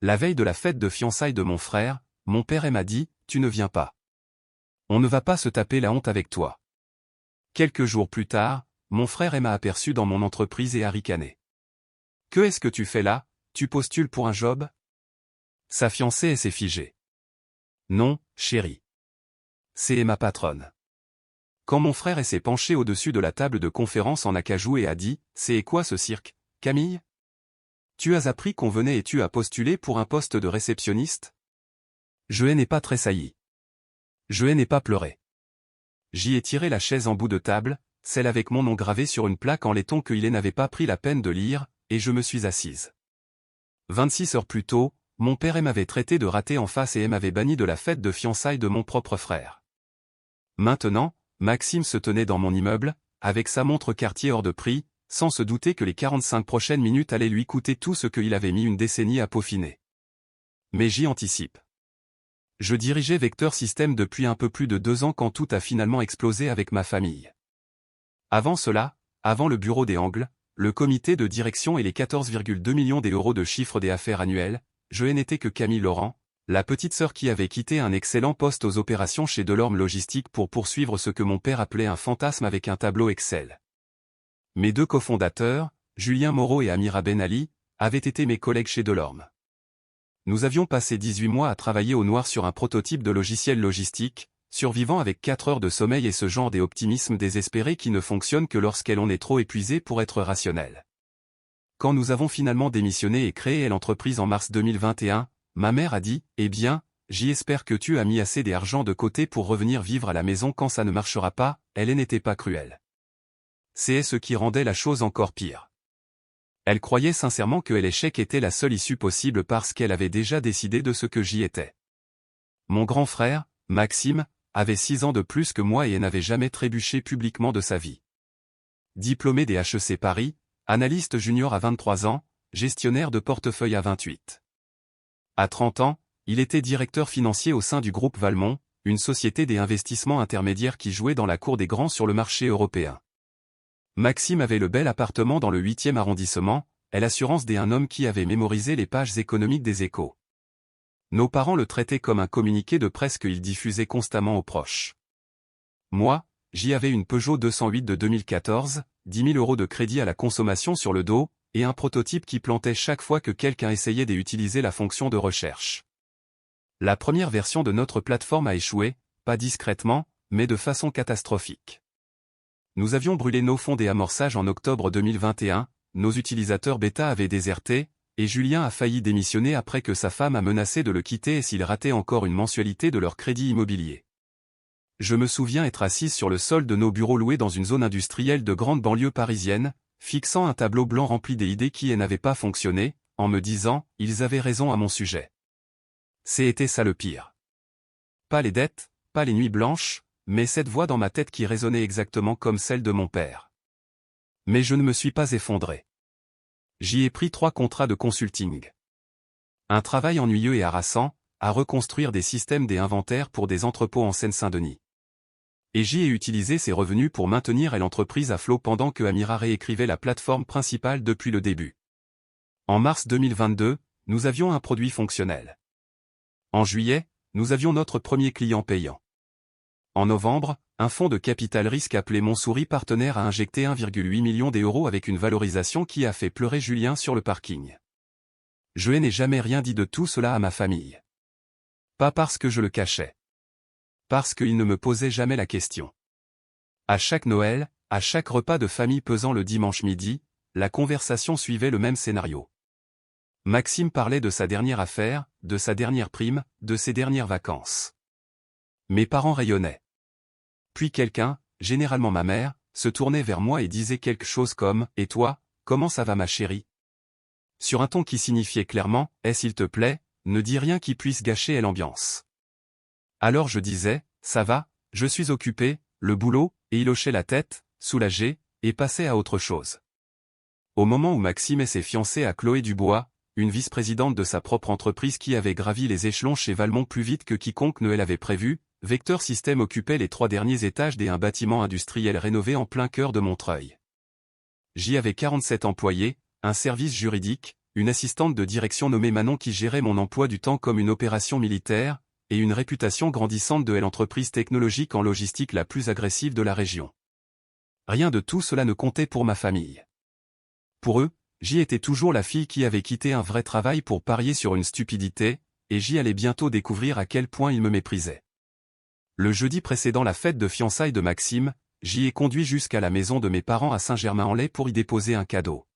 La veille de la fête de fiançailles de mon frère, mon père m'a dit, tu ne viens pas. On ne va pas se taper la honte avec toi. Quelques jours plus tard, mon frère m'a aperçu dans mon entreprise et a ricané. Que est-ce que tu fais là, tu postules pour un job? Sa fiancée s'est figée. Non, chérie. C'est ma patronne. Quand mon frère s'est penché au-dessus de la table de conférence en acajou et a dit, c'est quoi ce cirque, Camille? Tu as appris qu'on venait et tu as postulé pour un poste de réceptionniste? Je n'ai pas tressailli. Je n'ai pas pleuré. J'y ai tiré la chaise en bout de table, celle avec mon nom gravé sur une plaque en laiton qu'il n'avait pas pris la peine de lire, et je me suis assise. 26 heures plus tôt, mon père m'avait traité de raté en face et m'avait banni de la fête de fiançailles de mon propre frère. Maintenant, Maxime se tenait dans mon immeuble, avec sa montre Cartier hors de prix, sans se douter que les 45 prochaines minutes allaient lui coûter tout ce qu'il avait mis une décennie à peaufiner. Mais j'y anticipe. Je dirigeais Vector System depuis un peu plus de 2 ans quand tout a finalement explosé avec ma famille. Avant cela, avant le bureau des Angles, le comité de direction et les 14,2 millions d'euros de chiffre d'affaires annuel, je n'étais que Camille Laurent, la petite sœur qui avait quitté un excellent poste aux opérations chez Delorme Logistique pour poursuivre ce que mon père appelait un fantasme avec un tableau Excel. Mes 2 cofondateurs, Julien Moreau et Amira Ben Ali, avaient été mes collègues chez Delorme. Nous avions passé 18 mois à travailler au noir sur un prototype de logiciel logistique, survivant avec 4 heures de sommeil et ce genre d'optimisme désespéré qui ne fonctionne que lorsqu'on est trop épuisé pour être rationnel. Quand nous avons finalement démissionné et créé l'entreprise en mars 2021, ma mère a dit, « Eh bien, j'espère que tu as mis assez d'argent de côté pour revenir vivre à la maison quand ça ne marchera pas », elle n'était pas cruelle. C'est ce qui rendait la chose encore pire. Elle croyait sincèrement que l'échec était la seule issue possible parce qu'elle avait déjà décidé de ce que j'y étais. Mon grand frère, Maxime, avait 6 ans de plus que moi et n'avait jamais trébuché publiquement de sa vie. Diplômé des HEC Paris, analyste junior à 23 ans, gestionnaire de portefeuille à 28. À 30 ans, il était directeur financier au sein du groupe Valmont, une société des investissements intermédiaires qui jouait dans la cour des grands sur le marché européen. Maxime avait le bel appartement dans le 8e arrondissement, et l'assurance d'un homme qui avait mémorisé les pages économiques des Échos. Nos parents le traitaient comme un communiqué de presse qu'il diffusait constamment aux proches. Moi, j'y avais une Peugeot 208 de 2014, 10 000 euros de crédit à la consommation sur le dos, et un prototype qui plantait chaque fois que quelqu'un essayait d'utiliser la fonction de recherche. La première version de notre plateforme a échoué, pas discrètement, mais de façon catastrophique. Nous avions brûlé nos fonds d'amorçage en octobre 2021, nos utilisateurs bêta avaient déserté, et Julien a failli démissionner après que sa femme a menacé de le quitter et s'il ratait encore une mensualité de leur crédit immobilier. Je me souviens être assise sur le sol de nos bureaux loués dans une zone industrielle de grande banlieue parisienne, fixant un tableau blanc rempli des idées qui n'avaient pas fonctionné, en me disant, ils avaient raison à mon sujet. C'était ça le pire. Pas les dettes, pas les nuits blanches, mais cette voix dans ma tête qui résonnait exactement comme celle de mon père. Mais je ne me suis pas effondré. J'y ai pris 3 contrats de consulting. Un travail ennuyeux et harassant, à reconstruire des systèmes d'inventaire pour des entrepôts en Seine-Saint-Denis. Et j'y ai utilisé ces revenus pour maintenir l'entreprise à flot pendant que Amira réécrivait la plateforme principale depuis le début. En mars 2022, nous avions un produit fonctionnel. En juillet, nous avions notre premier client payant. En novembre, un fonds de capital risque appelé Montsouris Partenaires a injecté 1,8 million d'euros avec une valorisation qui a fait pleurer Julien sur le parking. Je n'ai jamais rien dit de tout cela à ma famille. Pas parce que je le cachais. Parce qu'il ne me posait jamais la question. À chaque Noël, à chaque repas de famille pesant le dimanche midi, la conversation suivait le même scénario. Maxime parlait de sa dernière affaire, de sa dernière prime, de ses dernières vacances. Mes parents rayonnaient. Puis quelqu'un, généralement ma mère, se tournait vers moi et disait quelque chose comme « Et toi, comment ça va ma chérie ?» sur un ton qui signifiait clairement « S'il te plaît, ne dis rien qui puisse gâcher l'ambiance. » Alors je disais « Ça va, je suis occupé, le boulot » et il hochait la tête, soulagé, et passait à autre chose. Au moment où Maxime s'est fiancé à Chloé Dubois, une vice-présidente de sa propre entreprise qui avait gravi les échelons chez Valmont plus vite que quiconque ne l'avait prévu, Vector System occupait les 3 derniers étages d'un bâtiment industriel rénové en plein cœur de Montreuil. J'y avais 47 employés, un service juridique, une assistante de direction nommée Manon qui gérait mon emploi du temps comme une opération militaire, et une réputation grandissante de l'entreprise technologique en logistique la plus agressive de la région. Rien de tout cela ne comptait pour ma famille. Pour eux, j'y étais toujours la fille qui avait quitté un vrai travail pour parier sur une stupidité, et j'y allais bientôt découvrir à quel point ils me méprisaient. Le jeudi précédant la fête de fiançailles de Maxime, j'y ai conduit jusqu'à la maison de mes parents à Saint-Germain-en-Laye pour y déposer un cadeau.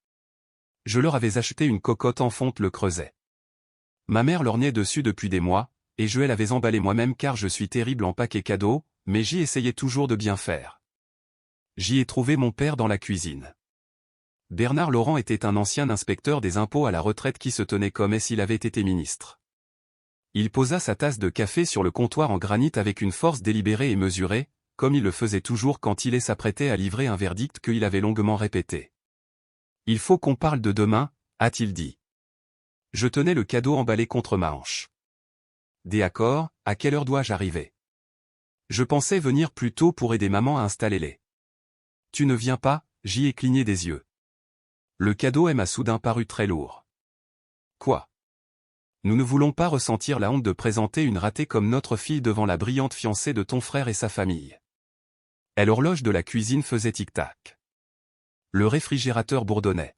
Je leur avais acheté une cocotte en fonte le creuset. Ma mère lorgnait dessus depuis des mois, et je l'avais emballée moi-même car je suis terrible en paquets cadeaux, mais j'y essayais toujours de bien faire. J'y ai trouvé mon père dans la cuisine. Bernard Laurent était un ancien inspecteur des impôts à la retraite qui se tenait comme s'il avait été ministre. Il posa sa tasse de café sur le comptoir en granit avec une force délibérée et mesurée, comme il le faisait toujours quand il s'apprêtait à livrer un verdict qu'il avait longuement répété. « Il faut qu'on parle de demain », a-t-il dit. Je tenais le cadeau emballé contre ma hanche. « D'accord, à quelle heure dois-je arriver ? Je pensais venir plus tôt pour aider maman à installer les. »« Tu ne viens pas ?» J'y ai cligné des yeux. Le cadeau m'a soudain paru très lourd. « Quoi ? Nous ne voulons pas ressentir la honte de présenter une ratée comme notre fille devant la brillante fiancée de ton frère et sa famille. » Et l'horloge de la cuisine faisait tic-tac. Le réfrigérateur bourdonnait.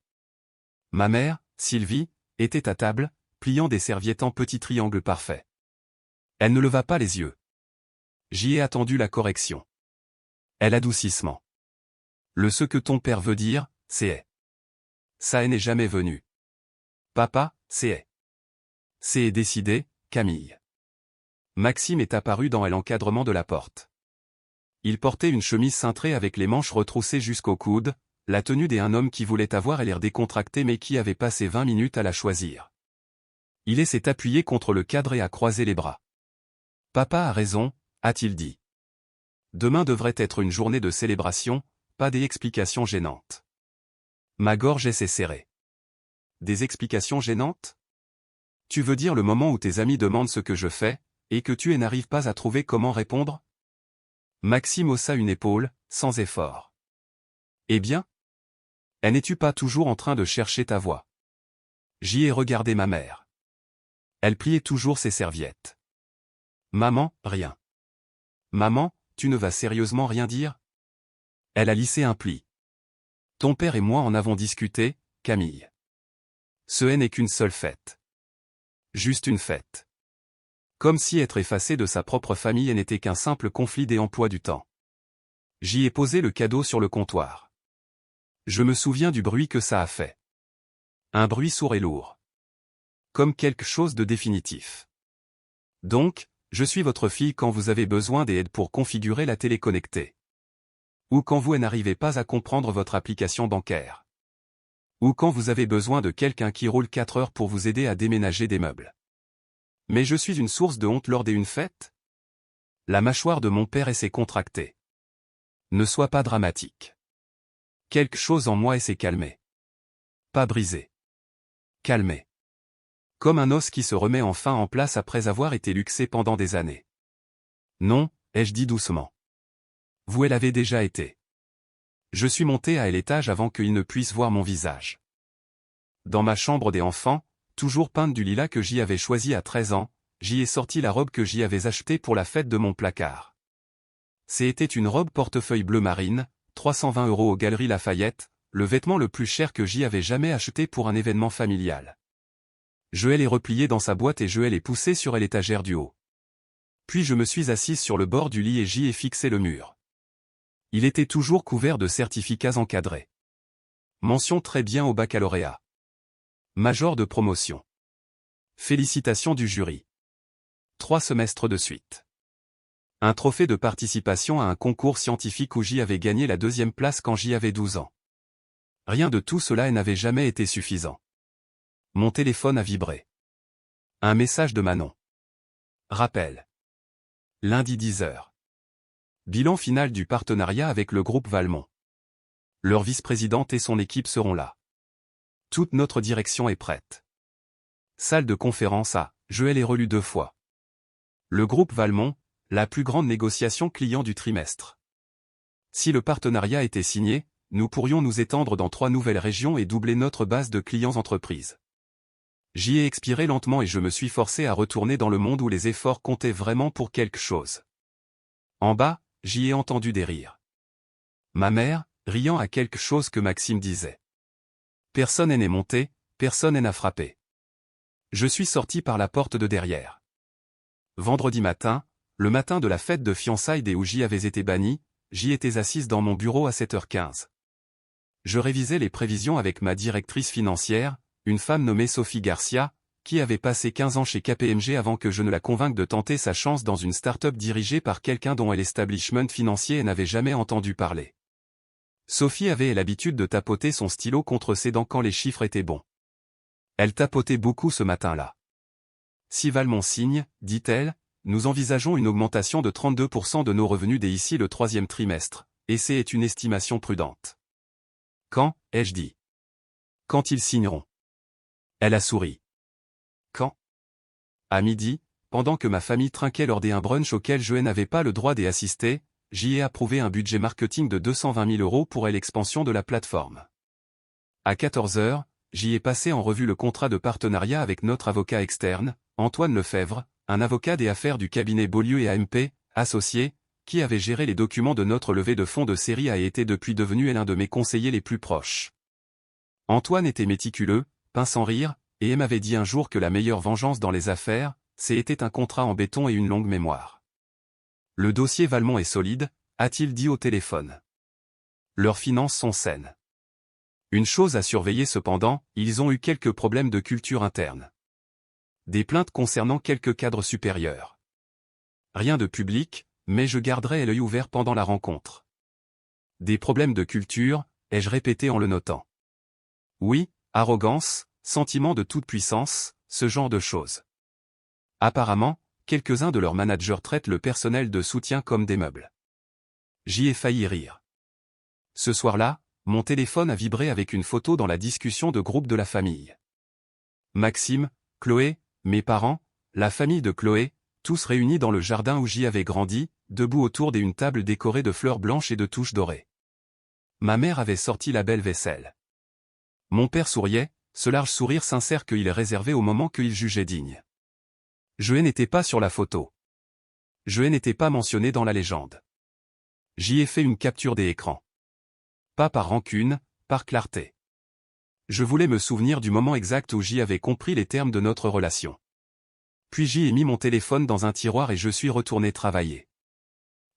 Ma mère, Sylvie, était à table, pliant des serviettes en petits triangles parfaits. Elle ne leva pas les yeux. J'y ai attendu la correction. Elle adoucissement. Ce que ton père veut dire, c'est ça n'est jamais venu. Papa, c'est décidé, Camille. Maxime est apparu dans l'encadrement de la porte. Il portait une chemise cintrée avec les manches retroussées jusqu'au coude, la tenue d'un homme qui voulait avoir l'air décontracté mais qui avait passé 20 minutes à la choisir. Il s'est appuyé contre le cadre et a croisé les bras. Papa a raison, a-t-il dit. Demain devrait être une journée de célébration, pas des explications gênantes. Ma gorge s'est serrée. Des explications gênantes ? Tu veux dire le moment où tes amis demandent ce que je fais, et que tu n'arrives pas à trouver comment répondre ? Maxime haussa une épaule, sans effort. Eh bien ? N'es-tu pas toujours en train de chercher ta voix ? J'y ai regardé ma mère. Elle pliait toujours ses serviettes. Maman, rien. Maman, tu ne vas sérieusement rien dire ? Elle a lissé un pli. Ton père et moi en avons discuté, Camille. Ce n'est qu'une seule fête. Juste une fête. Comme si être effacé de sa propre famille n'était qu'un simple conflit des emplois du temps. J'y ai posé le cadeau sur le comptoir. Je me souviens du bruit que ça a fait. Un bruit sourd et lourd. Comme quelque chose de définitif. Donc, je suis votre fille quand vous avez besoin d'aide pour configurer la télé connectée. Ou quand vous n'arrivez pas à comprendre votre application bancaire. Ou quand vous avez besoin de quelqu'un qui roule 4 heures pour vous aider à déménager des meubles. Mais je suis une source de honte lors d'une fête ? La mâchoire de mon père s'est contractée. Ne sois pas dramatique. Quelque chose en moi s'est calmé. Pas brisé. Calmé. Comme un os qui se remet enfin en place après avoir été luxé pendant des années. Non, ai-je dit doucement. Vous l'avez déjà été. Je suis monté à l'étage avant qu'il ne puisse voir mon visage. Dans ma chambre des enfants, toujours peinte du lilas que j'y avais choisi à 13 ans, j'y ai sorti la robe que j'y avais achetée pour la fête de mon placard. C'était une robe portefeuille bleu marine, 320 € aux Galeries Lafayette, le vêtement le plus cher que j'y avais jamais acheté pour un événement familial. Je l'ai repliée dans sa boîte et je l'ai poussée sur l'étagère du haut. Puis je me suis assise sur le bord du lit et j'y ai fixé le mur. Il était toujours couvert de certificats encadrés. Mention très bien au baccalauréat. Major de promotion. Félicitations du jury. 3 semestres de suite. Un trophée de participation à un concours scientifique où j'y avais gagné la 2e place quand j'y avais 12 ans. Rien de tout cela n'avait jamais été suffisant. Mon téléphone a vibré. Un message de Manon. Rappel. Lundi 10h. Bilan final du partenariat avec le groupe Valmont. Leur vice-présidente et son équipe seront là. Toute notre direction est prête. Salle de conférence A, je l'ai relu 2 fois. Le groupe Valmont, la plus grande négociation client du trimestre. Si le partenariat était signé, nous pourrions nous étendre dans 3 nouvelles régions et doubler notre base de clients entreprises. J'y ai expiré lentement et je me suis forcé à retourner dans le monde où les efforts comptaient vraiment pour quelque chose. En bas, j'y ai entendu des rires. Ma mère, riant à quelque chose que Maxime disait. Personne n'est monté, personne n'a frappé. Je suis sorti par la porte de derrière. Vendredi matin, le matin de la fête de fiançailles des où j'y avais été banni, j'y étais assise dans mon bureau à 7h15. Je révisais les prévisions avec ma directrice financière, une femme nommée Sophie Garcia, qui avait passé 15 ans chez KPMG avant que je ne la convainque de tenter sa chance dans une start-up dirigée par quelqu'un dont l'establishment financier n'avait jamais entendu parler. Sophie avait l'habitude de tapoter son stylo contre ses dents quand les chiffres étaient bons. Elle tapotait beaucoup ce matin-là. Si Valmont signe, dit-elle, nous envisageons une augmentation de 32% de nos revenus d'ici le troisième trimestre, et c'est une estimation prudente. Quand, ai-je dit. Quand ils signeront. Elle a souri. Quand? À midi, pendant que ma famille trinquait lors d'un brunch auquel je n'avais pas le droit d'y assister, j'y ai approuvé un budget marketing de 220 000 € pour l'expansion de la plateforme. À 14h, j'y ai passé en revue le contrat de partenariat avec notre avocat externe, Antoine Lefebvre, un avocat des affaires du cabinet Beaulieu et AMP, associé, qui avait géré les documents de notre levée de fonds de série A et était depuis devenu l'un de mes conseillers les plus proches. Antoine était méticuleux, peint sans rire, et m'avait dit un jour que la meilleure vengeance dans les affaires, c'était un contrat en béton et une longue mémoire. Le dossier Valmont est solide, a-t-il dit au téléphone. Leurs finances sont saines. Une chose à surveiller cependant, ils ont eu quelques problèmes de culture interne. Des plaintes concernant quelques cadres supérieurs. Rien de public, mais je garderai l'œil ouvert pendant la rencontre. Des problèmes de culture, ai-je répété en le notant. Oui, arrogance, sentiment de toute puissance, ce genre de choses. Apparemment, quelques-uns de leurs managers traitent le personnel de soutien comme des meubles. J'y ai failli rire. Ce soir-là, mon téléphone a vibré avec une photo dans la discussion de groupe de la famille. Maxime, Chloé, mes parents, la famille de Chloé, tous réunis dans le jardin où j'y avais grandi, debout autour d'une table décorée de fleurs blanches et de touches dorées. Ma mère avait sorti la belle vaisselle. Mon père souriait, ce large sourire sincère qu'il réservait au moment qu'il jugeait digne. Je n'étais pas sur la photo. Je n'étais pas mentionné dans la légende. J'y ai fait une capture des écrans. Pas par rancune, par clarté. Je voulais me souvenir du moment exact où j'y avais compris les termes de notre relation. Puis j'y ai mis mon téléphone dans un tiroir et je suis retourné travailler.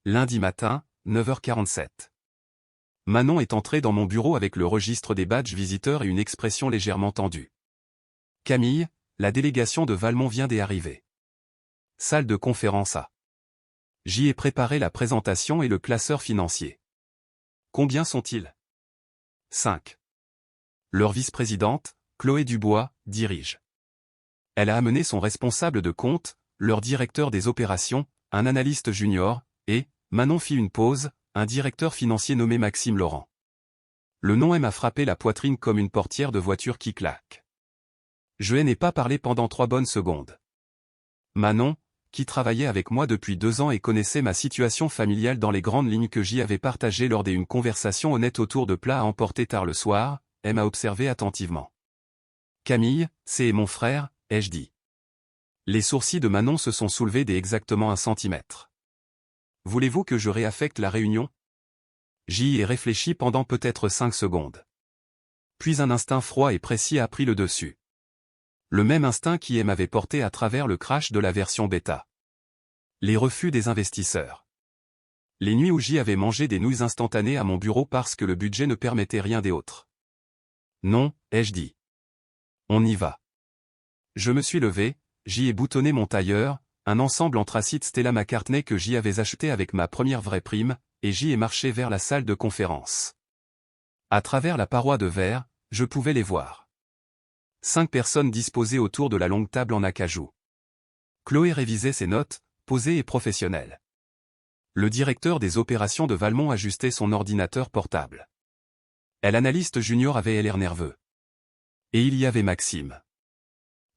Lundi matin, 9h47. Manon est entrée dans mon bureau avec le registre des badges visiteurs et une expression légèrement tendue. Camille, la délégation de Valmont vient d'y arriver. Salle de conférence A. J'y ai préparé la présentation et le classeur financier. Combien sont-ils? 5. Leur vice-présidente, Chloé Dubois, dirige. Elle a amené son responsable de compte, leur directeur des opérations, un analyste junior, et, Manon fit une pause, un directeur financier nommé Maxime Laurent. Le nom m'a frappé la poitrine comme une portière de voiture qui claque. Je n'ai pas parlé pendant 3 bonnes secondes. Manon, qui travaillait avec moi depuis 2 ans et connaissait ma situation familiale dans les grandes lignes que j'y avais partagées lors d'une conversation honnête autour de plats à emporter tard le soir, m'a observé attentivement. Camille, c'est mon frère, ai-je dit. Les sourcils de Manon se sont soulevés d'exactement 1 centimètre. Voulez-vous que je réaffecte la réunion? J'y ai réfléchi pendant peut-être 5 secondes. Puis un instinct froid et précis a pris le dessus. Le même instinct qui m'avait porté à travers le crash de la version bêta. Les refus des investisseurs. Les nuits où j'y avais mangé des nouilles instantanées à mon bureau parce que le budget ne permettait rien d'autre. Non, ai-je dit. On y va. Je me suis levé, j'y ai boutonné mon tailleur, un ensemble anthracite Stella McCartney que j'y avais acheté avec ma première vraie prime, et j'y ai marché vers la salle de conférence. À travers la paroi de verre, je pouvais les voir. 5 personnes disposées autour de la longue table en acajou. Chloé révisait ses notes, posées et professionnelles. Le directeur des opérations de Valmont ajustait son ordinateur portable. L'analyste junior avait l'air nerveux. Et il y avait Maxime.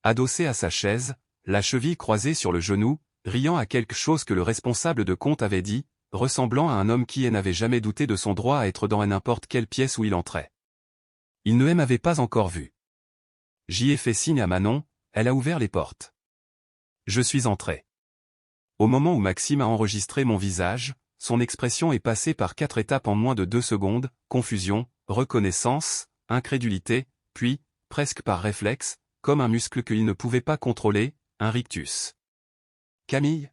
Adossé à sa chaise, la cheville croisée sur le genou, riant à quelque chose que le responsable de compte avait dit, ressemblant à un homme qui n'avait jamais douté de son droit à être dans n'importe quelle pièce où il entrait. Il ne m'avait pas encore vu. J'y ai fait signe à Manon, elle a ouvert les portes. Je suis entré. Au moment où Maxime a enregistré mon visage, son expression est passée par 4 étapes en moins de 2 secondes, confusion, reconnaissance, incrédulité, puis, presque par réflexe, comme un muscle qu'il ne pouvait pas contrôler, un rictus. Camille?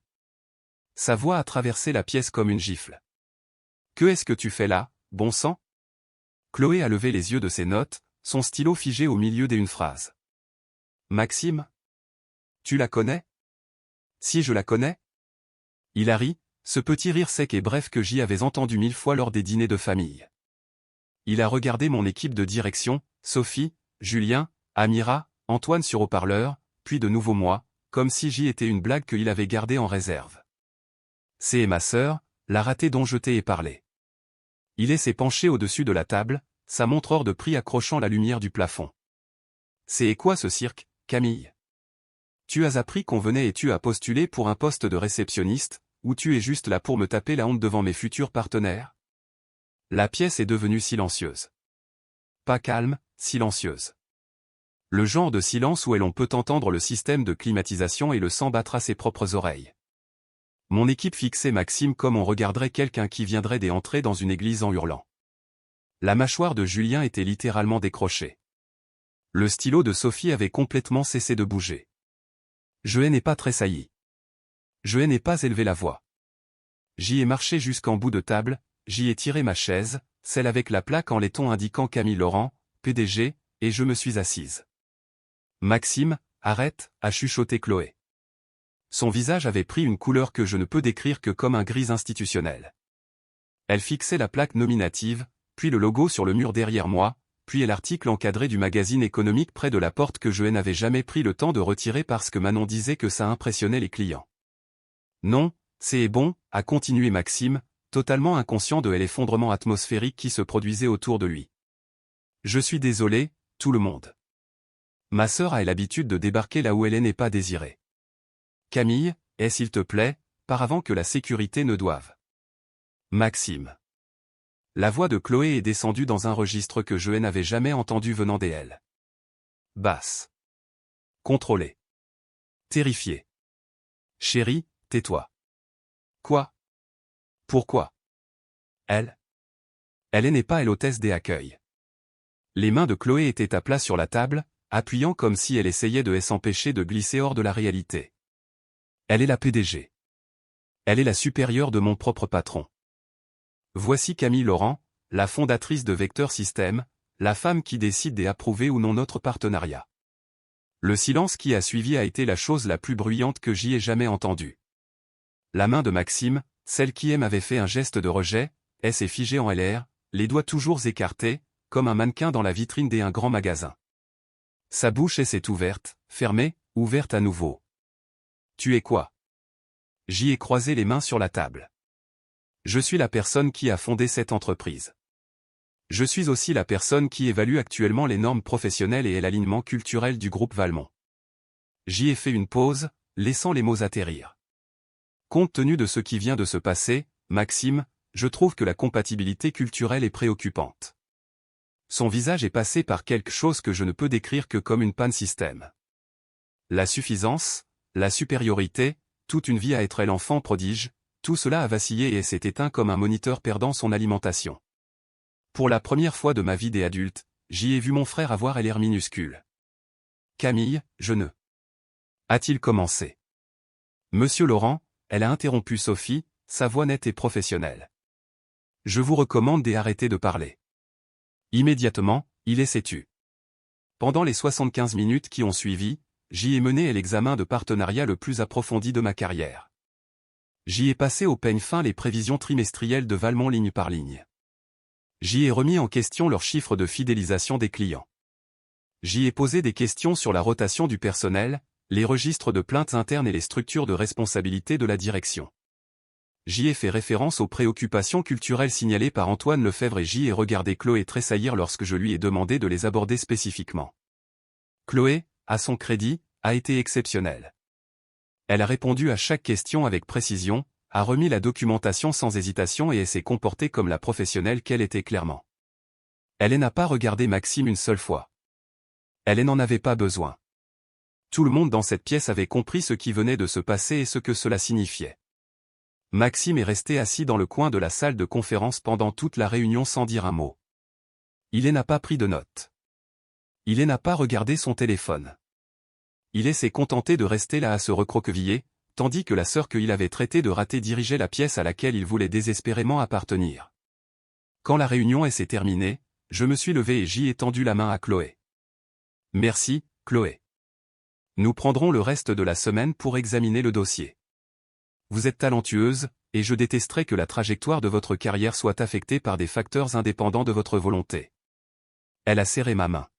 Sa voix a traversé la pièce comme une gifle. Que est-ce que tu fais là, bon sang? Chloé a levé les yeux de ses notes, son stylo figé au milieu d'une phrase. Maxime? Tu la connais? Si je la connais? Il a ri, ce petit rire sec et bref que j'y avais entendu 1000 fois lors des dîners de famille. Il a regardé mon équipe de direction, Sophie, Julien, Amira, Antoine sur haut-parleur, puis de nouveau moi, comme si j'y étais une blague qu'il avait gardée en réserve. C'est ma sœur, la ratée dont je t'ai parlé. Il s'est penché au-dessus de la table, sa montre hors de prix accrochant la lumière du plafond. C'est quoi ce cirque, Camille? Tu as appris qu'on venait et tu as postulé pour un poste de réceptionniste, ou tu es juste là pour me taper la honte devant mes futurs partenaires? La pièce est devenue silencieuse. Pas calme, silencieuse. Le genre de silence où l'on peut entendre le système de climatisation et le sang battre à ses propres oreilles. Mon équipe fixait Maxime comme on regarderait quelqu'un qui viendrait d'entrer dans une église en hurlant. La mâchoire de Julien était littéralement décrochée. Le stylo de Sophie avait complètement cessé de bouger. Je n'ai pas tressailli. Je n'ai pas élevé la voix. J'y ai marché jusqu'en bout de table, j'y ai tiré ma chaise, celle avec la plaque en laiton indiquant Camille Laurent, PDG, et je me suis assise. Maxime, arrête, a chuchoté Chloé. Son visage avait pris une couleur que je ne peux décrire que comme un gris institutionnel. Elle fixait la plaque nominative, puis le logo sur le mur derrière moi, puis l'article encadré du magazine économique près de la porte que je n'avais jamais pris le temps de retirer parce que Manon disait que ça impressionnait les clients. Non, c'est bon, a continué Maxime, totalement inconscient de l'effondrement atmosphérique qui se produisait autour de lui. Je suis désolé, tout le monde. Ma sœur a l'habitude de débarquer là où elle n'est pas désirée. Camille, s'il te plaît, par avant que la sécurité ne doive. Maxime. La voix de Chloé est descendue dans un registre que je n'avais jamais entendu venant d'elle. Basse. Contrôlée. Terrifiée. Chérie, tais-toi. Quoi? Pourquoi? Elle n'est pas l'hôtesse des accueils. Les mains de Chloé étaient à plat sur la table, appuyant comme si elle essayait de s'empêcher de glisser hors de la réalité. Elle est la PDG. Elle est la supérieure de mon propre patron. Voici Camille Laurent, la fondatrice de Vecteur System, la femme qui décide d'approuver ou non notre partenariat. Le silence qui a suivi a été la chose la plus bruyante que j'y ai jamais entendue. La main de Maxime, celle qui m'avait fait un geste de rejet, s'est figée en l'air, les doigts toujours écartés, comme un mannequin dans la vitrine d'un grand magasin. Sa bouche s'est ouverte, fermée, ouverte à nouveau. Tu es quoi? J'y ai croisé les mains sur la table. Je suis la personne qui a fondé cette entreprise. Je suis aussi la personne qui évalue actuellement les normes professionnelles et l'alignement culturel du groupe Valmont. J'y ai fait une pause, laissant les mots atterrir. Compte tenu de ce qui vient de se passer, Maxime, je trouve que la compatibilité culturelle est préoccupante. Son visage est passé par quelque chose que je ne peux décrire que comme une panne système. La suffisance, la supériorité, toute une vie à être l'enfant prodige, tout cela a vacillé et s'est éteint comme un moniteur perdant son alimentation. Pour la première fois de ma vie d'adulte, j'y ai vu mon frère avoir l'air minuscule. Camille, je ne. A-t-il commencé? Monsieur Laurent, elle a interrompu Sophie, sa voix nette et professionnelle. Je vous recommande d'arrêter de parler. Immédiatement, il s'est tu. Pendant les 75 minutes qui ont suivi, j'y ai mené l'examen de partenariat le plus approfondi de ma carrière. J'y ai passé au peigne fin les prévisions trimestrielles de Valmont ligne par ligne. J'y ai remis en question leurs chiffres de fidélisation des clients. J'y ai posé des questions sur la rotation du personnel, les registres de plaintes internes et les structures de responsabilité de la direction. J'y ai fait référence aux préoccupations culturelles signalées par Antoine Lefebvre et j'y ai regardé Chloé tressaillir lorsque je lui ai demandé de les aborder spécifiquement. Chloé, à son crédit, a été exceptionnelle. Elle a répondu à chaque question avec précision, a remis la documentation sans hésitation et s'est comportée comme la professionnelle qu'elle était clairement. Elle n'a pas regardé Maxime une seule fois. Elle n'en avait pas besoin. Tout le monde dans cette pièce avait compris ce qui venait de se passer et ce que cela signifiait. Maxime est resté assis dans le coin de la salle de conférence pendant toute la réunion sans dire un mot. Il n'a pas pris de notes. Il n'a pas regardé son téléphone. Il s'est contenté de rester là à se recroqueviller, tandis que la sœur qu'il avait traitée de ratée dirigeait la pièce à laquelle il voulait désespérément appartenir. Quand la réunion s'est terminée, je me suis levé et j'y ai tendu la main à Chloé. Merci, Chloé. Nous prendrons le reste de la semaine pour examiner le dossier. Vous êtes talentueuse, et je détesterais que la trajectoire de votre carrière soit affectée par des facteurs indépendants de votre volonté. Elle a serré ma main.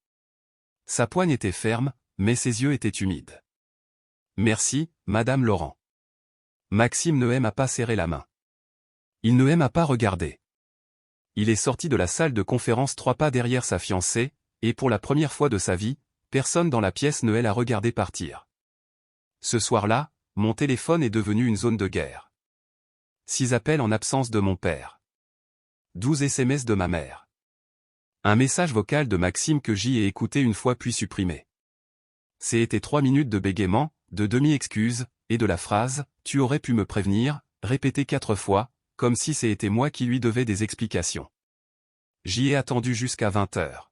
Sa poigne était ferme, mais ses yeux étaient humides. Merci, Madame Laurent. Maxime ne m'a pas serré la main. Il ne m'a pas regardé. Il est sorti de la salle de conférence 3 pas derrière sa fiancée, et pour la première fois de sa vie, personne dans la pièce ne l'a regardé partir. Ce soir-là, mon téléphone est devenu une zone de guerre. 6 appels en absence de mon père. 12 SMS de ma mère. Un message vocal de Maxime que j'y ai écouté une fois puis supprimé. C'était 3 minutes de bégaiement, de demi-excuses, et de la phrase « Tu aurais pu me prévenir », répétée 4 fois, comme si c'était moi qui lui devais des explications. J'y ai attendu jusqu'à 20h.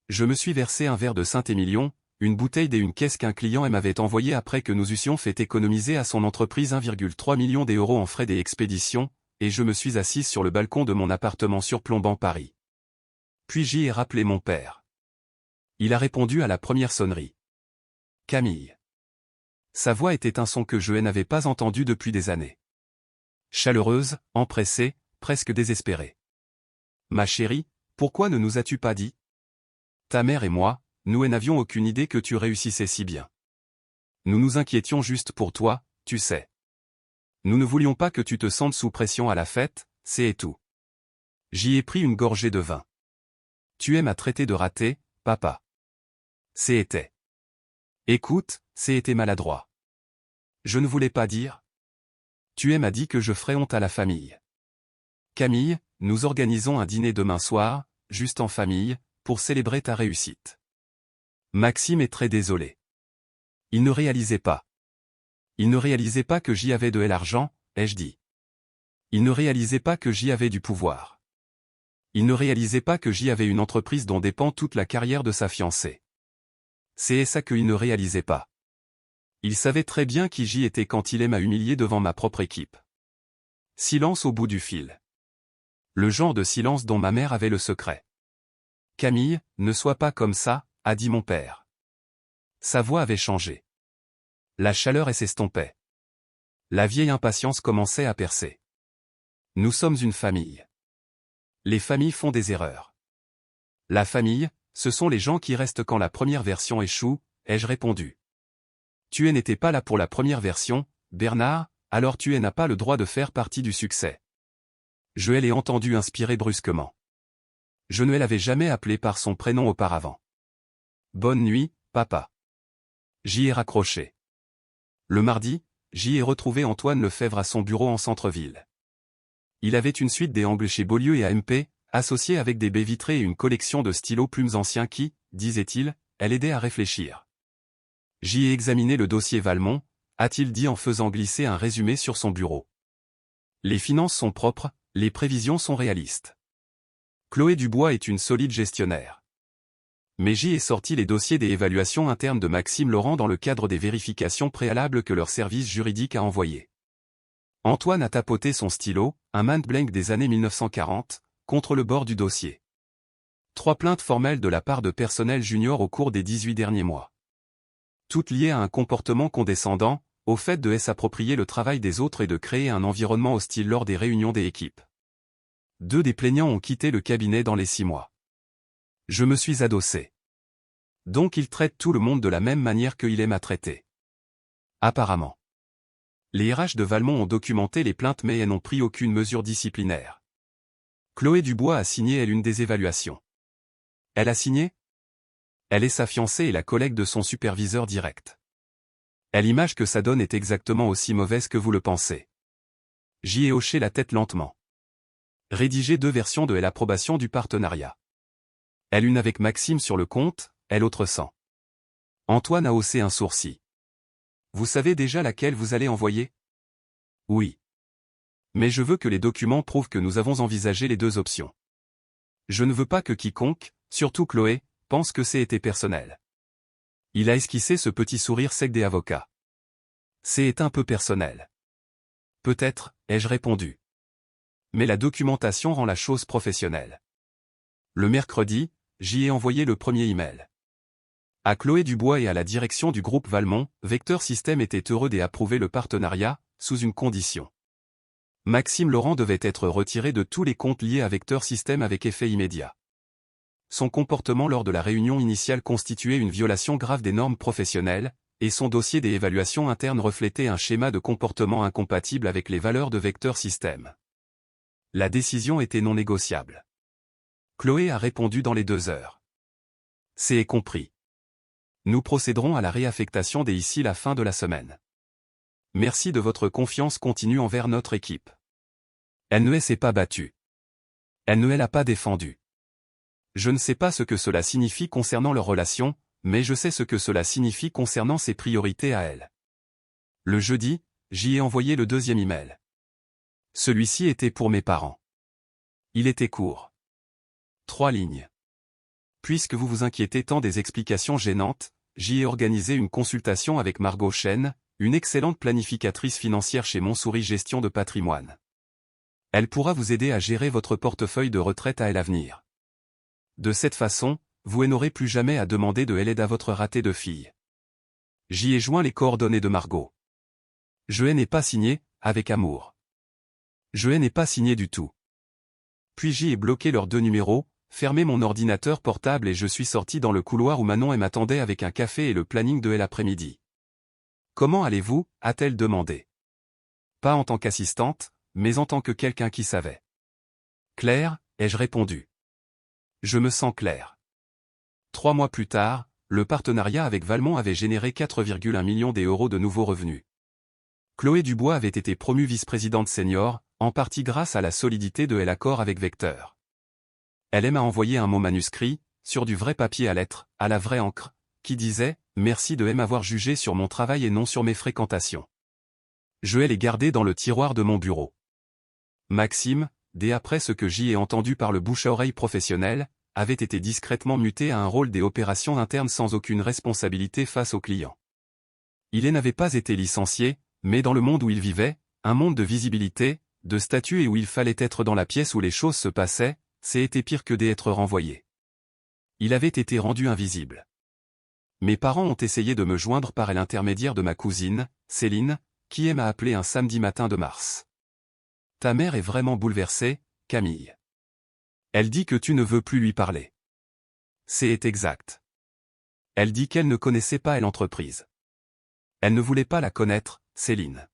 Je me suis versé un verre de Saint-Émilion, une bouteille et une caisse qu'un client m'avait envoyé après que nous eussions fait économiser à son entreprise 1,3 million d'euros en frais d'expédition, et je me suis assise sur le balcon de mon appartement surplombant Paris. Puis j'y ai rappelé mon père. Il a répondu à la première sonnerie. Camille. Sa voix était un son que je n'avais pas entendu depuis des années. Chaleureuse, empressée, presque désespérée. Ma chérie, pourquoi ne nous as-tu pas dit? Ta mère et moi, nous n'avions aucune idée que tu réussissais si bien. Nous nous inquiétions juste pour toi, tu sais. Nous ne voulions pas que tu te sentes sous pression à la fête, c'est tout. J'y ai pris une gorgée de vin. Tu m'as traité de raté, papa. C'était. Écoute, c'était maladroit. Je ne voulais pas dire. Tu m'as dit que je ferais honte à la famille. Camille, nous organisons un dîner demain soir, juste en famille, pour célébrer ta réussite. Maxime est très désolé. Il ne réalisait pas. Il ne réalisait pas que j'y avais de l'argent, ai-je dit. Il ne réalisait pas que j'y avais du pouvoir. Il ne réalisait pas que j'y avais une entreprise dont dépend toute la carrière de sa fiancée. C'est ça qu'il ne réalisait pas. Il savait très bien qui j'y étais quand il m'a humilié devant ma propre équipe. Silence au bout du fil. Le genre de silence dont ma mère avait le secret. Camille, ne sois pas comme ça, a dit mon père. Sa voix avait changé. La chaleur s'estompait. La vieille impatience commençait à percer. Nous sommes une famille. Les familles font des erreurs. La famille, ce sont les gens qui restent quand la première version échoue, ai-je répondu. Tu n'étais pas là pour la première version, Bernard, alors tu n'as pas le droit de faire partie du succès. Je l'ai entendu inspirer brusquement. Je ne l'avais jamais appelé par son prénom auparavant. Bonne nuit, papa. J'y ai raccroché. Le mardi, j'y ai retrouvé Antoine Lefebvre à son bureau en centre-ville. Il avait une suite des angles chez Beaulieu et AMP, associée avec des baies vitrées et une collection de stylos plumes anciens qui, disait-il, l'aidait à réfléchir. J'y ai examiné le dossier Valmont, a-t-il dit en faisant glisser un résumé sur son bureau. Les finances sont propres, les prévisions sont réalistes. Chloé Dubois est une solide gestionnaire. Mais j'y ai sorti les dossiers des évaluations internes de Maxime Laurent dans le cadre des vérifications préalables que leur service juridique a envoyées. Antoine a tapoté son stylo, un Mant Blanc des années 1940, contre le bord du dossier. 3 plaintes formelles de la part de personnel junior au cours des 18 derniers mois. Toutes liées à un comportement condescendant, au fait de s'approprier le travail des autres et de créer un environnement hostile lors des réunions des équipes. 2 des plaignants ont quitté le cabinet dans les 6 mois. Je me suis adossé. Donc il traite tout le monde de la même manière qu'il aime à traiter. Apparemment. Les RH de Valmont ont documenté les plaintes mais n'ont pris aucune mesure disciplinaire. Chloé Dubois a signé elle une des évaluations. Elle a signé? Elle est sa fiancée et la collègue de son superviseur direct. L'image que ça donne est exactement aussi mauvaise que vous le pensez. J'y ai hoché la tête lentement. Rédiger 2 versions de l'approbation du partenariat. Elle une avec Maxime sur le compte, elle autre sans. Antoine a haussé un sourcil. Vous savez déjà laquelle vous allez envoyer? Oui. Mais je veux que les documents prouvent que nous avons envisagé les deux options. Je ne veux pas que quiconque, surtout Chloé, pense que c'est été personnel. Il a esquissé ce petit sourire sec des avocats. C'est un peu personnel. Peut-être, ai-je répondu. Mais la documentation rend la chose professionnelle. Le mercredi, j'y ai envoyé le premier email. À Chloé Dubois et à la direction du groupe Valmont, Vecteur System était heureux d'approuver le partenariat, sous une condition. Maxime Laurent devait être retiré de tous les comptes liés à Vecteur System avec effet immédiat. Son comportement lors de la réunion initiale constituait une violation grave des normes professionnelles, et son dossier des évaluations internes reflétait un schéma de comportement incompatible avec les valeurs de Vecteur System. La décision était non négociable. Chloé a répondu dans les 2 heures. C'est compris. Nous procéderons à la réaffectation d'ici la fin de la semaine. Merci de votre confiance continue envers notre équipe. Elle ne s'est pas battue. Elle ne l'a pas défendue. Je ne sais pas ce que cela signifie concernant leur relation, mais je sais ce que cela signifie concernant ses priorités à elle. Le jeudi, j'y ai envoyé le deuxième email. Celui-ci était pour mes parents. Il était court. 3 lignes. Puisque vous vous inquiétez tant des explications gênantes, j'y ai organisé une consultation avec Margot Chen, une excellente planificatrice financière chez Montsouris Gestion de Patrimoine. Elle pourra vous aider à gérer votre portefeuille de retraite à l'avenir. De cette façon, vous n'aurez plus jamais à demander de l'aide à votre raté de fille. J'y ai joint les coordonnées de Margot. Je n'ai pas signé, avec amour. Je n'ai pas signé du tout. Puis j'y ai bloqué leurs 2 numéros, fermé mon ordinateur portable et je suis sorti dans le couloir où Manon m'attendait avec un café et le planning de l'après-midi. Comment allez-vous, a-t-elle demandé. Pas en tant qu'assistante, mais en tant que quelqu'un qui savait. Claire, ai-je répondu. Je me sens clair. 3 mois plus tard, le partenariat avec Valmont avait généré 4,1 millions d'euros de nouveaux revenus. Chloé Dubois avait été promue vice-présidente senior, en partie grâce à la solidité de l'accord avec Vecteur. Elle m'a envoyé un mot manuscrit, sur du vrai papier à lettres, à la vraie encre, qui disait « Merci de m'avoir jugé sur mon travail et non sur mes fréquentations. » Je l'ai gardé dans le tiroir de mon bureau. Maxime, dès après ce que j'y ai entendu par le bouche-à-oreille professionnel, avait été discrètement muté à un rôle des opérations internes sans aucune responsabilité face aux clients. Il n'avait pas été licencié, mais dans le monde où il vivait, un monde de visibilité, de statut et où il fallait être dans la pièce où les choses se passaient, c'était pire que d'être renvoyé. Il avait été rendu invisible. Mes parents ont essayé de me joindre par l'intermédiaire de ma cousine, Céline, qui m'a appelé un samedi matin de mars. Ta mère est vraiment bouleversée, Camille. Elle dit que tu ne veux plus lui parler. C'est exact. Elle dit qu'elle ne connaissait pas l'entreprise. Elle ne voulait pas la connaître, Céline.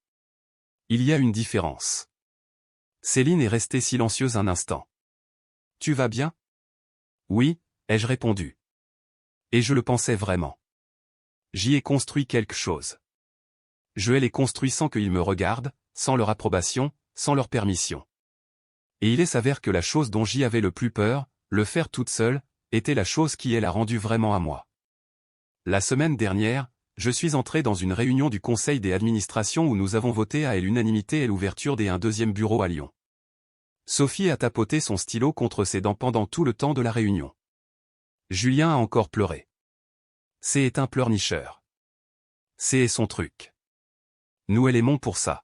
Il y a une différence. Céline est restée silencieuse un instant. Tu vas bien? Oui, ai-je répondu. Et je le pensais vraiment. J'y ai construit quelque chose. Je l'ai construit sans qu'ils me regardent, sans leur approbation, sans leur permission. Et il s'avère que la chose dont j'y avais le plus peur, le faire toute seule, était la chose qui l'a rendu vraiment à moi. La semaine dernière, je suis entré dans une réunion du conseil des administrations où nous avons voté à l'unanimité l'ouverture d'un deuxième bureau à Lyon. Sophie a tapoté son stylo contre ses dents pendant tout le temps de la réunion. Julien a encore pleuré. C'est un pleurnicheur. C'est son truc. Nous l'aimons pour ça.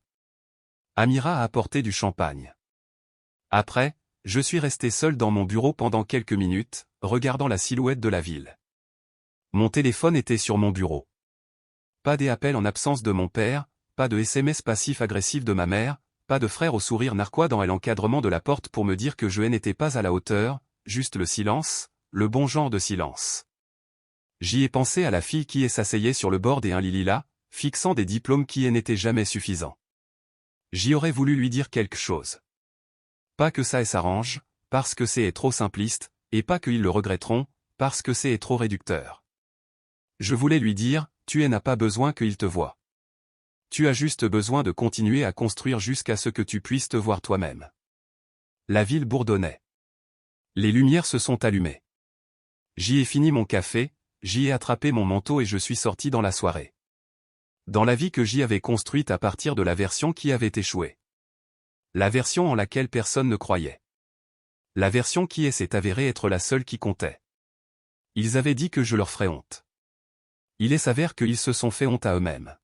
Amira a apporté du champagne. Après, je suis resté seul dans mon bureau pendant quelques minutes, regardant la silhouette de la ville. Mon téléphone était sur mon bureau. Pas d'appels en absence de mon père, pas de SMS passif-agressif de ma mère, pas de frère au sourire narquois dans l'encadrement de la porte pour me dire que je n'étais pas à la hauteur, juste le silence, le bon genre de silence. J'y ai pensé à la fille qui s'asseyait sur le bord des lilas, fixant des diplômes qui n'étaient jamais suffisants. J'y aurais voulu lui dire quelque chose. Pas que ça s'arrange, parce que c'est trop simpliste, et pas qu'ils le regretteront, parce que c'est trop réducteur. Je voulais lui dire, tu n'as pas besoin qu'il te voie. Tu as juste besoin de continuer à construire jusqu'à ce que tu puisses te voir toi-même. La ville bourdonnait. Les lumières se sont allumées. J'y ai fini mon café, j'y ai attrapé mon manteau et je suis sorti dans la soirée. Dans la vie que j'y avais construite à partir de la version qui avait échoué. La version en laquelle personne ne croyait. La version qui s'est avérée être la seule qui comptait. Ils avaient dit que je leur ferais honte. Il s'avère qu'ils se sont fait honte à eux-mêmes.